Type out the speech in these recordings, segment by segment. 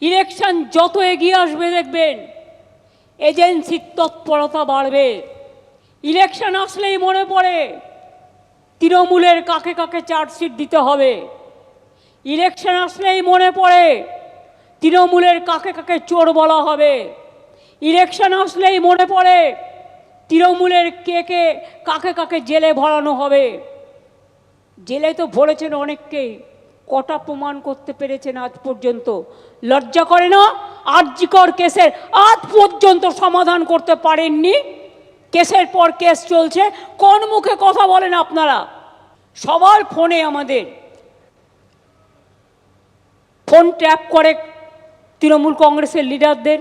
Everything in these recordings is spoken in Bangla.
ইলেকশন যত এগিয়ে আসবে দেখবেন এজেন্সির তৎপরতা বাড়বে। ইলেকশন আসলেই মনে পড়ে তৃণমূলের কাকে কাকে চার্জশিট দিতে হবে। ইলেকশন আসলেই মনে পড়ে তৃণমূলের কাকে কাকে চোর বলা হবে। ইলেকশন আসলেই মনে পড়ে তৃণমূলের কাকে কাকে জেলে ভরানো হবে। জেলে তো ভরেছেন অনেককেই, কটা প্রমাণ করতে পেরেছেন আজ পর্যন্ত? লজ্জা করে না? আরজিকর কেসের আজ পর্যন্ত সমাধান করতে পারেননি। কেসের পর কেস চলছে, কোন মুখে কথা বলেন আপনারা? সবার ফোনে আমাদের ফোন ট্র্যাপ করে তৃণমূল কংগ্রেসের লিডারদের,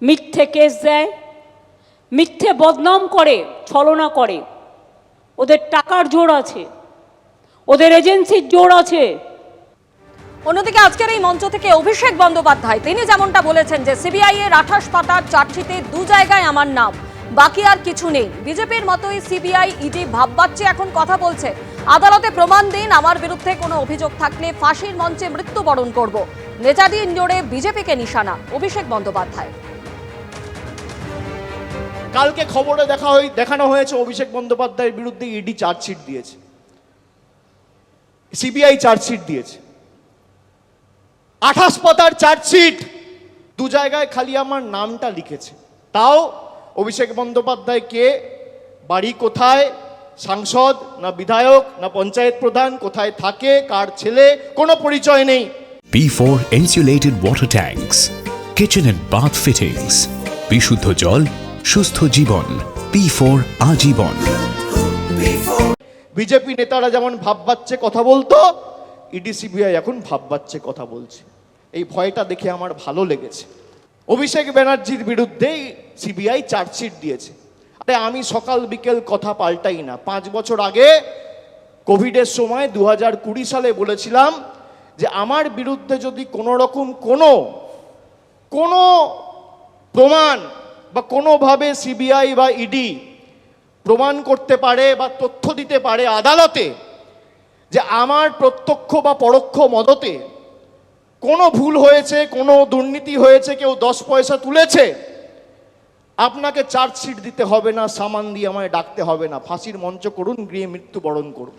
মিথ্যে কেস দেয়, মিথ্যে বদনাম করে, ছলনা করে। ওদের টাকার জোর আছে, ওদের এজেন্সির জোর আছে। অন্যদিকে আজকের এই মঞ্চ থেকে অভিষেক বন্দ্যোপাধ্যায় তিনি যেমনটা বলেছেন যে সিবিআই এর 28 পাতার চার্জশিটে 2 জায়গায় আমার নাম, বাকি আর কিছু নেই। বিজেপির মতোই সিবিআই ইডি ভাববাচ্চে এখন কথা বলছে, আদালতে প্রমাণ দিন, আমার বিরুদ্ধে কোনো অভিযোগ থাকলে ফাঁসির মঞ্চে মৃত্যুবরণ করব। নেতাজি ইন্ডোরে বিজেপিকে নিশানা অভিষেক বন্দ্যোপাধ্যায়। কালকে খবরে দেখানো হয়েছে অভিষেক বন্দ্যোপাধ্যায়ের বিরুদ্ধে ইডি চার্জশিট দিয়েছে, সিবিআই চার্জশিট দিয়েছে। 28 পাতার চার্জশিট, 2 জায়গায় খালি আমার নামটা লিখেছে। তাও অভিষেক বন্দ্যোপাধ্যায় কে, বাড়ি কোথায়, সাংসদ না বিধায়ক না পঞ্চায়েত প্রধান, কোথায় থাকে, কার ছেলে, কোনো পরিচয় নেই। P4 insulated water tanks, kitchen and bath fittings, বিশুদ্ধ জল, সুস্থ জীবন, P4 আজীবন। বিজেপি নেতারা যেমন ভাববাচ্চে কথা বলতো, ইডি সিবিআই এখন ভাববাচ্চে কথা বলছে। এই ভয়টা দেখে আমার ভালো লেগেছে। অভিষেক ব্যানার্জির বিরুদ্ধে সিবিআই চার্জশিট দিয়েছে। আরে আমি সকাল বিকেল কথা পাল্টাই না। 5 বছর আগে কোভিডের সময় 2020 সালে বলেছিলাম যে আমার বিরুদ্ধে যদি কোনো রকম কোনো প্রমাণ বা কোনোভাবে সিবিআই বা ইডি প্রমাণ করতে পারে বা তথ্য দিতে পারে আদালতে যে আমার প্রত্যক্ষ বা পরোক্ষ মদতে কোনো ভুল হয়েছে, কোনো দুর্নীতি হয়েছে, কেউ 10 পয়সা তুলেছে, আপনাকে চার্জশিট দিতে হবে না, সামান দিয়ে আমায় ডাকতে হবে না, ফাঁসির মঞ্চ করুন, গিয়ে মৃত্যুবরণ করব।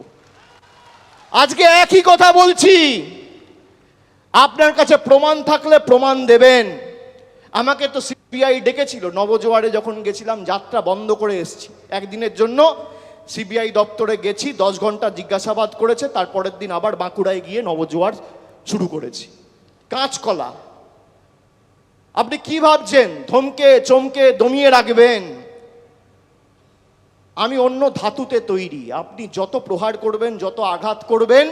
আজকে একই কথা বলছি, আপনার কাছে প্রমাণ থাকলে প্রমাণ দেবেন। আমাকে তো সিবিআই ডেকেছিল, নবজোয়ারে যখন গেছিলাম যাত্রা বন্ধ করে এসেছি, একদিনের জন্য সিবিআই দপ্তরে গেছি, 10 ঘন্টা জিজ্ঞাসাবাদ করেছে, তারপরের দিন আবার বাঁকুড়ায় গিয়ে নবজোয়ার শুরু করেছি। কাঁচকলা, আপনি কি ভাবছেন থমকে চমকে দমিয়ে রাখবেন? আমি অন্য ধাতুতে তৈরি। আপনি যত প্রহার করবেন, যত আঘাত করবেন,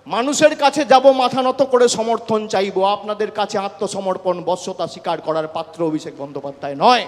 মানুষের কাছে যাব, মাথা নত করে সমর্থন চাইবো। আপনাদের কাছে আত্মসমর্পণ, বশ্যতা স্বীকার করার পাত্র অভিষেক বন্দ্যোপাধ্যায় নয়।